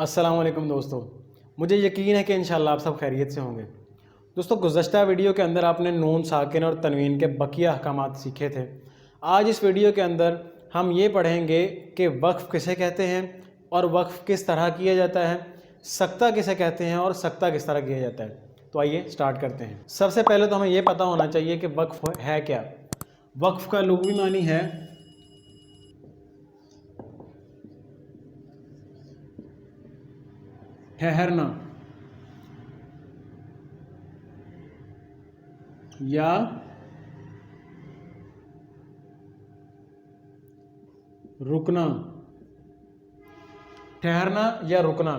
السلام علیکم دوستو، مجھے یقین ہے کہ انشاءاللہ آپ سب خیریت سے ہوں گے۔ دوستو، گزشتہ ویڈیو کے اندر آپ نے نون ساکن اور تنوین کے بقیہ احکامات سیکھے تھے۔ آج اس ویڈیو کے اندر ہم یہ پڑھیں گے کہ وقف کسے کہتے ہیں اور وقف کس طرح کیا جاتا ہے، سکتہ کسے کہتے ہیں اور سکتہ کس طرح کیا جاتا ہے۔ تو آئیے سٹارٹ کرتے ہیں۔ سب سے پہلے تو ہمیں یہ پتہ ہونا چاہیے کہ وقف ہے کیا۔ وقف کا لغوی معنی ہے ٹھہرنا یا رکنا۔ ٹھہرنا یا رکنا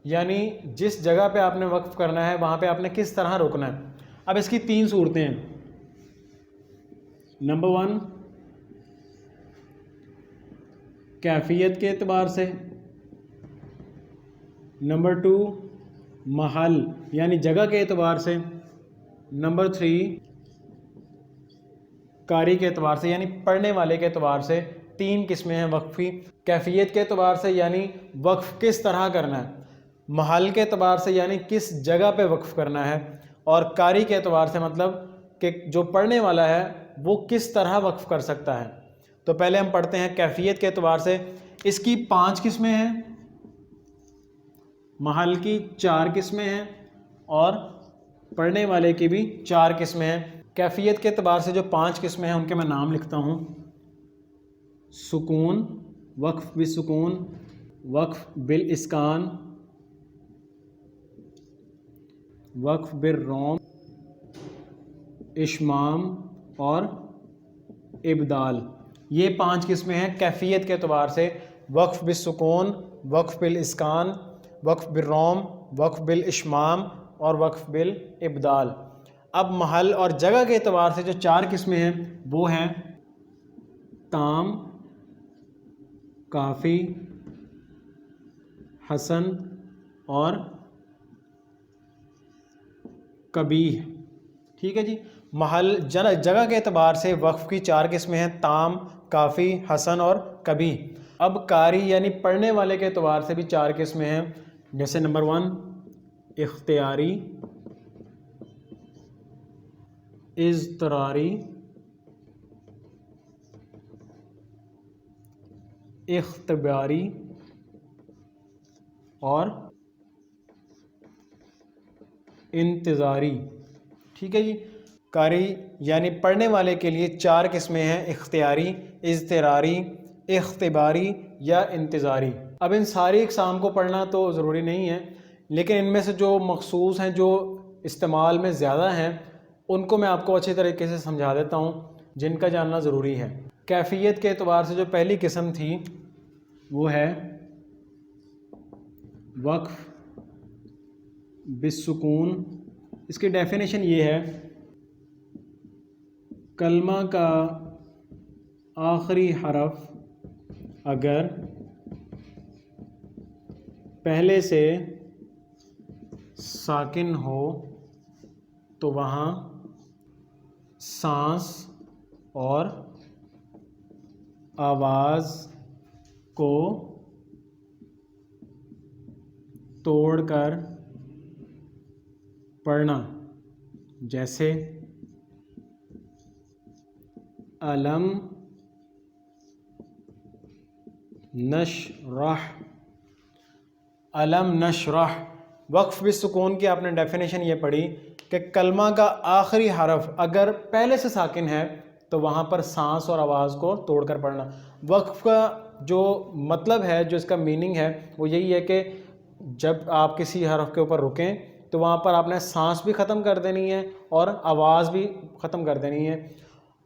یعنی جس جگہ پہ آپ نے وقف کرنا ہے وہاں پہ آپ نے کس طرح رکنا ہے۔ اب اس کی تین صورتیں ہیں۔ نمبر 1 کیفیت کے اعتبار سے، نمبر 2 محل یعنی جگہ کے اعتبار سے، نمبر 3 قاری کے اعتبار سے یعنی پڑھنے والے کے اعتبار سے۔ تین قسمیں ہیں وقف کی۔ کیفیت کے اعتبار سے یعنی وقف کس طرح کرنا ہے، محل کے اعتبار سے یعنی کس جگہ پہ وقف کرنا ہے، اور قاری کے اعتبار سے مطلب کہ جو پڑھنے والا ہے وہ کس طرح وقف کر سکتا ہے۔ تو پہلے ہم پڑھتے ہیں کیفیت کے اعتبار سے۔ اس کی 5 قسمیں ہیں، محل کی 4 قسمیں ہیں اور پڑھنے والے کی بھی 4 قسمیں ہیں۔ کیفیت کے اعتبار سے جو 5 قسمیں ہیں ان کے میں نام لکھتا ہوں۔ سکون، وقف بالسکون، وقف بالاسکان، وقف بالروم، اشمام اور ابدال۔ یہ 5 قسمیں ہیں کیفیت کے اعتبار سے۔ وقف بالسکون، وقف بالاسکان، وقف بالروم، وقف بالاشمام اور وقف بالابدال۔ اب محل اور جگہ کے اعتبار سے جو 4 قسمیں ہیں وہ ہیں تام، کافی، حسن اور قبیح۔ ٹھیک ہے جی۔ محل جگہ کے اعتبار سے وقف کی 4 قسمیں ہیں، تام، کافی، حسن اور قبیح۔ اب قاری یعنی پڑھنے والے کے اعتبار سے بھی 4 قسمیں ہیں، جیسے نمبر 1 اختیاری، اضطراری، اختباری اور انتظاری۔ ٹھیک ہے جی۔ قاری یعنی پڑھنے والے کے لیے 4 قسمیں ہیں، اختیاری، اضطراری، اختباری یا انتظاری۔ اب ان ساری اقسام کو پڑھنا تو ضروری نہیں ہے، لیکن ان میں سے جو مخصوص ہیں، جو استعمال میں زیادہ ہیں، ان کو میں آپ کو اچھی طریقے سے سمجھا دیتا ہوں، جن کا جاننا ضروری ہے۔ کیفیت کے اعتبار سے جو پہلی قسم تھی وہ ہے وقف بالسکون۔ اس کی ڈیفینیشن یہ ہے، کلمہ کا آخری حرف اگر پہلے سے ساکن ہو تو وہاں سانس اور آواز کو توڑ کر پڑھنا، جیسے علم نشرح، علم نشرح۔ وقف بالسکون کی آپ نے ڈیفینیشن یہ پڑھی کہ کلمہ کا آخری حرف اگر پہلے سے ساکن ہے تو وہاں پر سانس اور آواز کو توڑ کر پڑھنا۔ وقف کا جو مطلب ہے، جو اس کا میننگ ہے، وہ یہی ہے کہ جب آپ کسی حرف کے اوپر رکیں تو وہاں پر آپ نے سانس بھی ختم کر دینی ہے اور آواز بھی ختم کر دینی ہے۔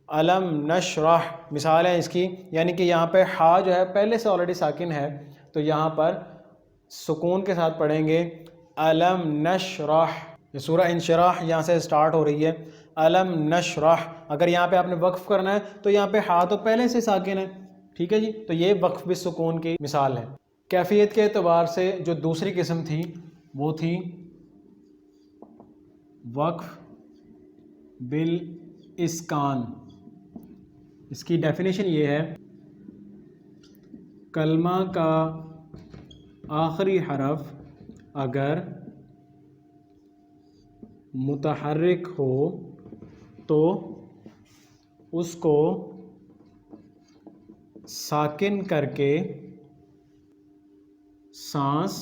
علم نشرح مثال ہے اس کی، یعنی کہ یہاں پہ ہا جو ہے پہلے سے آلریڈی ساکن ہے، تو یہاں پر سکون کے ساتھ پڑھیں گے علم نشرح۔ یہ سورہ انشراح یہاں سے سٹارٹ ہو رہی ہے، علم نشرح۔ اگر یہاں پہ آپ نے وقف کرنا ہے تو یہاں پہ ہا تو پہلے سے ساکن ہے، ٹھیک ہے جی۔ تو یہ وقف بالسکون کی مثال ہے۔ کیفیت کے اعتبار سے جو دوسری قسم تھی وہ تھی وقف بالاسکان۔ اس کی ڈیفینیشن یہ ہے، کلمہ کا آخری حرف اگر پہلے سے ساکن ہے تو وہاں سانس اور آواز کو توڑ کر پڑھنا، جیسے علم نشرح، علم نشرح۔ اب کلمہ کا آخری حرف اگر متحرک ہو تو اس کو ساکن کر کے سانس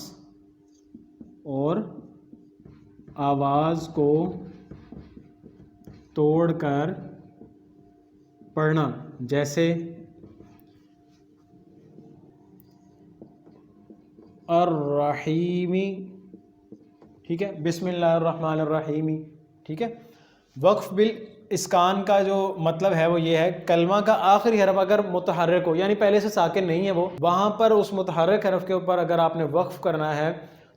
اور آواز کو توڑ کر پڑھنا، جیسے الرحیمی، ٹھیک ہے، بسم اللہ الرحمن الرحیم، ٹھیک ہے۔ وقف بالاسکان کا جو مطلب ہے وہ یہ ہے، کلمہ کا آخری حرف اگر متحرک ہو، یعنی پہلے سے ساکن نہیں ہے وہ، وہاں پر اس متحرک حرف کے اوپر اگر آپ نے وقف کرنا ہے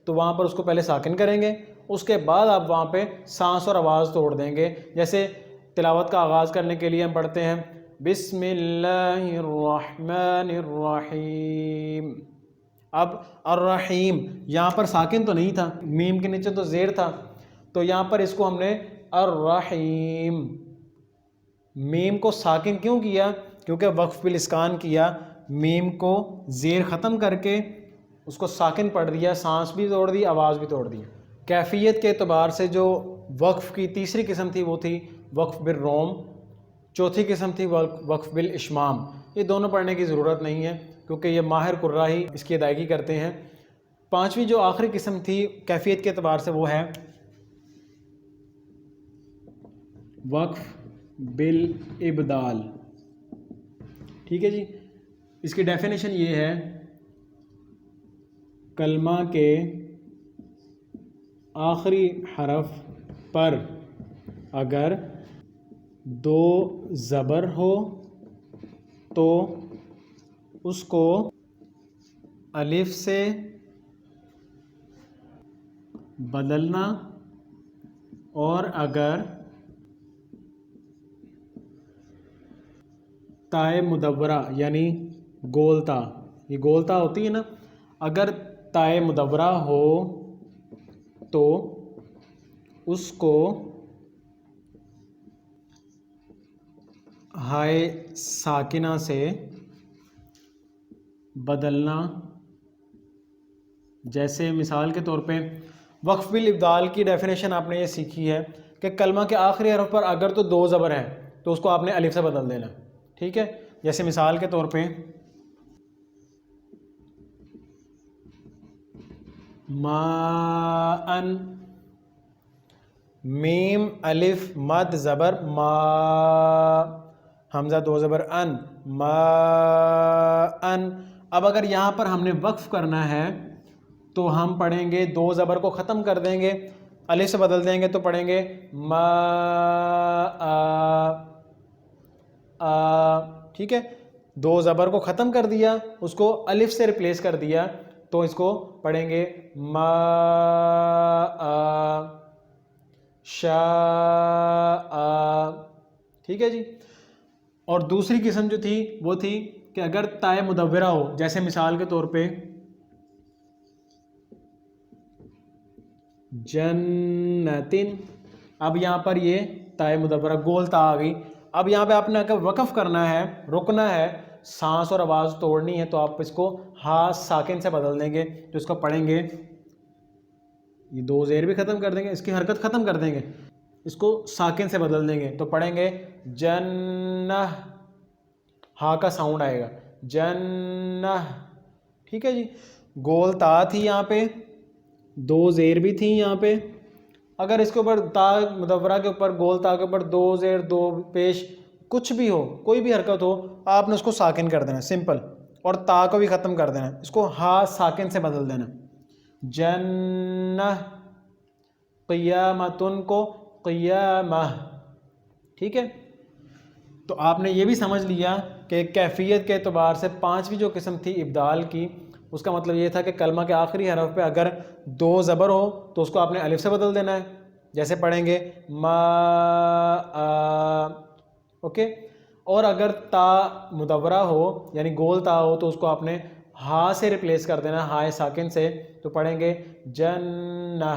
تو وہاں پر اس کو پہلے ساکن کریں گے، اس کے بعد آپ وہاں پہ سانس اور آواز توڑ دیں گے۔ جیسے تلاوت کا آغاز کرنے کے لیے ہم پڑھتے ہیں بسم اللہ الرحمن الرحیم، اب الرحیم یہاں پر ساکن تو نہیں تھا، میم کے نیچے تو زیر تھا، تو یہاں پر اس کو ہم نے الرحیم، میم کو ساکن کیوں کیا؟ کیونکہ وقف بالاسکان کیا، میم کو زیر ختم کر کے اس کو ساکن پڑھ دیا، سانس بھی توڑ دی، آواز بھی توڑ دی۔ کیفیت کے اعتبار سے جو وقف کی تیسری قسم تھی وہ تھی وقف بالروم، چوتھی قسم تھی وقف بالاشمام۔ یہ دونوں پڑھنے کی ضرورت نہیں ہے کیونکہ یہ ماہر قراء ہی اس کی ادائیگی کرتے ہیں۔ پانچویں جو آخری قسم تھی کیفیت کے اعتبار سے وہ ہے وقف بالابدال، ٹھیک ہے جی۔ اس کی ڈیفینیشن یہ ہے، کلمہ کے آخری حرف پر اگر دو زبر ہو تو اس کو الف سے بدلنا، اور اگر تائے مدورہ یعنی گولتا، یہ گولتا ہوتی ہے نا، اگر تائے مدورہ ہو تو اس کو ہائے ساکنہ سے بدلنا۔ جیسے مثال کے طور پہ وقف بالابدال کی ڈیفینیشن آپ نے یہ سیکھی ہے کہ کلمہ کے آخری حرف پر اگر تو دو زبر ہے تو اس کو آپ نے الف سے بدل دینا، ٹھیک ہے۔ جیسے مثال کے طور پہ ماءً، میم الف مد زبر ما، حمزہ دو زبر ان، ماءً۔ اب اگر یہاں پر ہم نے وقف کرنا ہے تو ہم پڑھیں گے، دو زبر کو ختم کر دیں گے، الف سے بدل دیں گے تو پڑھیں گے ٹھیک ہے۔ دو زبر کو ختم کر دیا، اس کو الف سے ریپلیس کر دیا تو اس کو پڑھیں گے ٹھیک ہے جی۔ اور دوسری قسم جو تھی وہ تھی کہ اگر تائے مدورہ ہو، جیسے مثال کے طور پہ جنتن، اب یہاں پر یہ تائے مدورہ گول تا آ گئی، اب یہاں پہ آپ نے اگر وقف کرنا ہے، رکنا ہے، سانس اور آواز توڑنی ہے تو آپ اس کو ہا ساکن سے بدل دیں گے، تو اس کو پڑھیں گے، یہ دو زیر بھی ختم کر دیں گے، اس کی حرکت ختم کر دیں گے، اس کو ساکن سے بدل دیں گے تو پڑھیں گے جنہ، ہا کا ساؤنڈ آئے گا جنہ، ٹھیک ہے جی۔ گول تا تھی یہاں پہ، دو زیر بھی تھیں یہاں پہ، اگر اس کے اوپر تا مدورہ کے اوپر گول تا کے اوپر دو زیر دو پیش کچھ بھی ہو، کوئی بھی حرکت ہو، آپ نے اس کو ساکن کر دینا سمپل، اور تا کو بھی ختم کر دینا، اس کو ہا ساکن سے بدل دینا، جنہ، قیامتن کو قیامہ، ٹھیک ہے۔ تو آپ نے یہ بھی سمجھ لیا کہ کیفیت کے اعتبار سے پانچویں جو قسم تھی ابدال کی، اس کا مطلب یہ تھا کہ کلمہ کے آخری حرف پہ اگر دو زبر ہو تو اس کو آپ نے الف سے بدل دینا ہے، جیسے پڑھیں گے ما، اوکے، اور اگر تا مدورہ ہو یعنی گول تا ہو تو اس کو آپ نے ہا سے ریپلیس کر دینا، ہائے ساکن سے، تو پڑھیں گے جنہ۔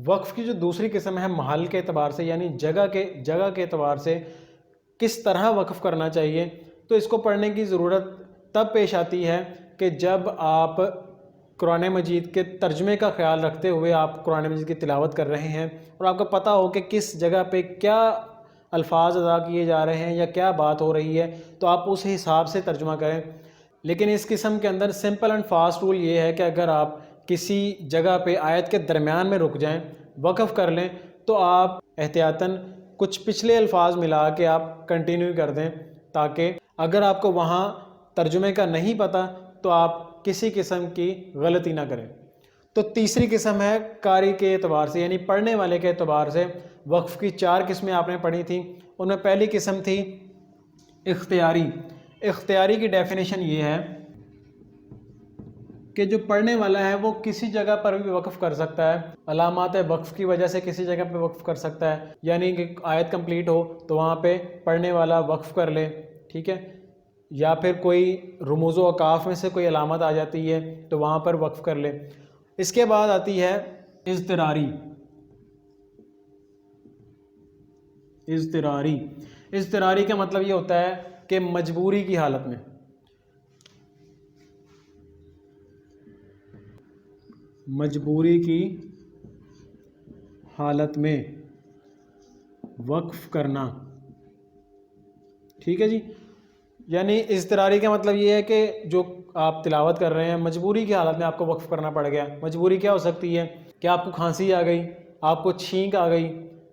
وقف کی جو دوسری قسم ہے محل کے اعتبار سے یعنی جگہ کے اعتبار سے کس طرح وقف کرنا چاہیے، تو اس کو پڑھنے کی ضرورت تب پیش آتی ہے کہ جب آپ قرآن مجید کے ترجمے کا خیال رکھتے ہوئے آپ قرآن مجید کی تلاوت کر رہے ہیں اور آپ کو پتہ ہو کہ کس جگہ پہ کیا الفاظ ادا کیے جا رہے ہیں یا کیا بات ہو رہی ہے، تو آپ اس حساب سے ترجمہ کریں۔ لیکن اس قسم کے اندر سمپل اینڈ فاسٹ رول یہ ہے کہ اگر آپ کسی جگہ پہ آیت کے درمیان میں رک جائیں، وقف کر لیں، تو آپ احتیاطاً کچھ پچھلے الفاظ ملا کے آپ کنٹینیو کر دیں، تاکہ اگر آپ کو وہاں ترجمے کا نہیں پتہ تو آپ کسی قسم کی غلطی نہ کریں۔ تو تیسری قسم ہے قاری کے اعتبار سے، یعنی پڑھنے والے کے اعتبار سے۔ وقف کی 4 قسمیں آپ نے پڑھی تھیں، ان میں پہلی قسم تھی اختیاری۔ اختیاری کی ڈیفینیشن یہ ہے کہ جو پڑھنے والا ہے وہ کسی جگہ پر بھی وقف کر سکتا ہے، علامات وقف کی وجہ سے کسی جگہ پہ وقف کر سکتا ہے، یعنی کہ آیت کمپلیٹ ہو تو وہاں پہ پڑھنے والا وقف کر لے، ٹھیک ہے، یا پھر کوئی رموز و اوقاف میں سے کوئی علامت آ جاتی ہے تو وہاں پر وقف کر لے۔ اس کے بعد آتی ہے اضطراری۔ اضطراری کا مطلب یہ ہوتا ہے کہ مجبوری کی حالت میں، مجبوری کی حالت میں وقف کرنا، ٹھیک ہے جی۔ یعنی اضطراری کا مطلب یہ ہے کہ جو آپ تلاوت کر رہے ہیں مجبوری کی حالت میں آپ کو وقف کرنا پڑ گیا۔ مجبوری کیا ہو سکتی ہے کہ آپ کو کھانسی آ گئی، آپ کو چھینک آ گئی،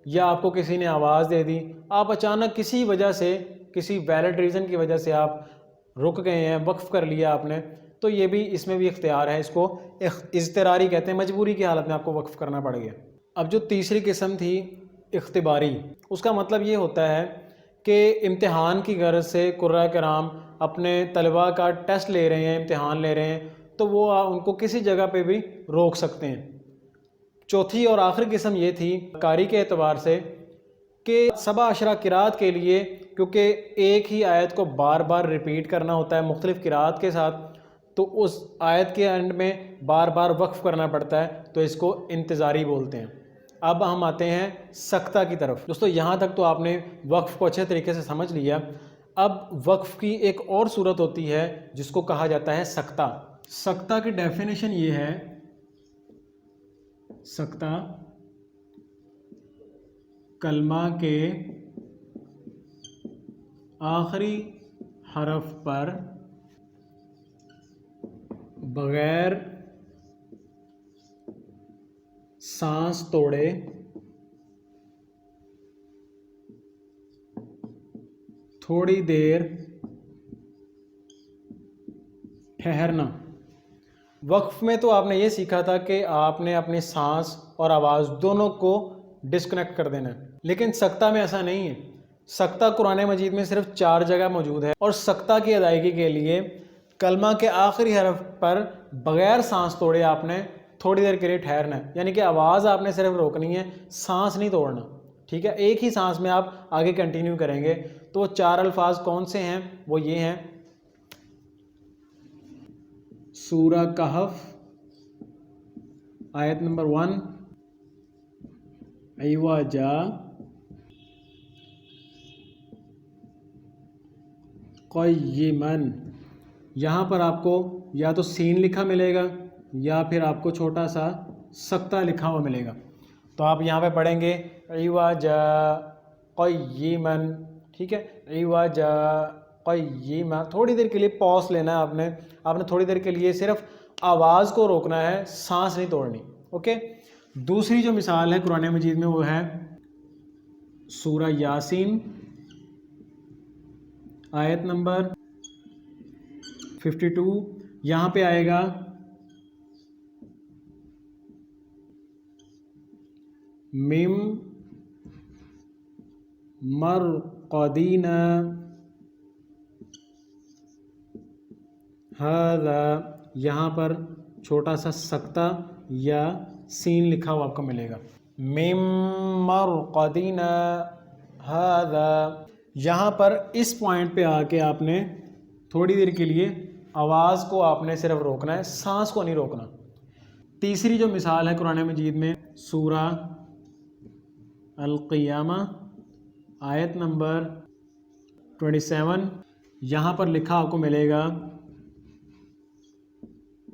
یا آپ کو کسی نے آواز دے دی، آپ اچانک کسی وجہ سے، کسی ویلڈ ریزن کی وجہ سے آپ رک گئے ہیں، وقف کر لیا آپ نے، تو یہ بھی اس میں بھی اختیار ہے، اس کو اضطراری کہتے ہیں، مجبوری کی حالت میں آپ کو وقف کرنا پڑ گیا۔ اب جو تیسری قسم تھی اختباری، اس کا مطلب یہ ہوتا ہے کہ امتحان کی غرض سے قراء کرام اپنے طلباء کا ٹیسٹ لے رہے ہیں، امتحان لے رہے ہیں، تو وہ ان کو کسی جگہ پہ بھی روک سکتے ہیں۔ چوتھی اور آخری قسم یہ تھی قاری کے اعتبار سے کہ 7 عشرہ قراءت کے لیے، کیونکہ ایک ہی آیت کو بار بار ریپیٹ کرنا ہوتا ہے مختلف قراءت کے ساتھ، تو اس آیت کے اینڈ میں بار بار وقف کرنا پڑتا ہے، تو اس کو انتظاری بولتے ہیں۔ اب ہم آتے ہیں سکتہ کی طرف۔ دوستو یہاں تک تو آپ نے وقف کو اچھے طریقے سے سمجھ لیا۔ اب وقف کی ایک اور صورت ہوتی ہے جس کو کہا جاتا ہے سکتہ۔ سکتہ کی ڈیفینیشن یہ ہے، سکتہ کلمہ کے آخری حرف پر بغیر سانس توڑے تھوڑی دیر ٹھہرنا۔ وقف میں تو آپ نے یہ سیکھا تھا کہ آپ نے اپنی سانس اور آواز دونوں کو ڈسکنیکٹ کر دینا ہے، لیکن سکتہ میں ایسا نہیں ہے۔ سکتہ قرآن مجید میں صرف 4 جگہ موجود ہے، اور سکتہ کی ادائیگی کے لیے کلمہ کے آخری حرف پر بغیر سانس توڑے آپ نے تھوڑی دیر کے لیے ٹھہرنا ہے، یعنی کہ آواز آپ نے صرف روکنی ہے، سانس نہیں توڑنا، ٹھیک ہے۔ ایک ہی سانس میں آپ آگے کنٹینیو کریں گے۔ تو وہ 4 الفاظ کون سے ہیں؟ وہ یہ ہیں: سورہ کہف آیت نمبر 1، عوجا، قیماً۔ یہاں پر آپ کو یا تو سین لکھا ملے گا یا پھر آپ کو چھوٹا سا سکتہ لکھا ہوا ملے گا۔ تو آپ یہاں پہ پڑھیں گے عوجا قیماً، ٹھیک ہے، عوجا قیماً۔ تھوڑی دیر کے لیے پاس لینا ہے آپ نے تھوڑی دیر کے لیے صرف آواز کو روکنا ہے، سانس نہیں توڑنی، اوکے۔ دوسری جو مثال ہے قرآن مجید میں وہ ہے سورہ یاسین آیت نمبر 52۔ یہاں پہ آئے گا مم مرقدینا ھذا، یہاں پر چھوٹا سا سکتہ یا سین لکھا ہوا آپ کو ملے گا، مم مرقدینا ھذا۔ یہاں پر اس پوائنٹ پہ آ کے آپ نے تھوڑی دیر کے لیے آواز کو آپ نے صرف روکنا ہے، سانس کو نہیں روکنا۔ تیسری جو مثال ہے قرآن مجید میں سورہ القیامہ آیت نمبر 27، یہاں پر لکھا آپ کو ملے گا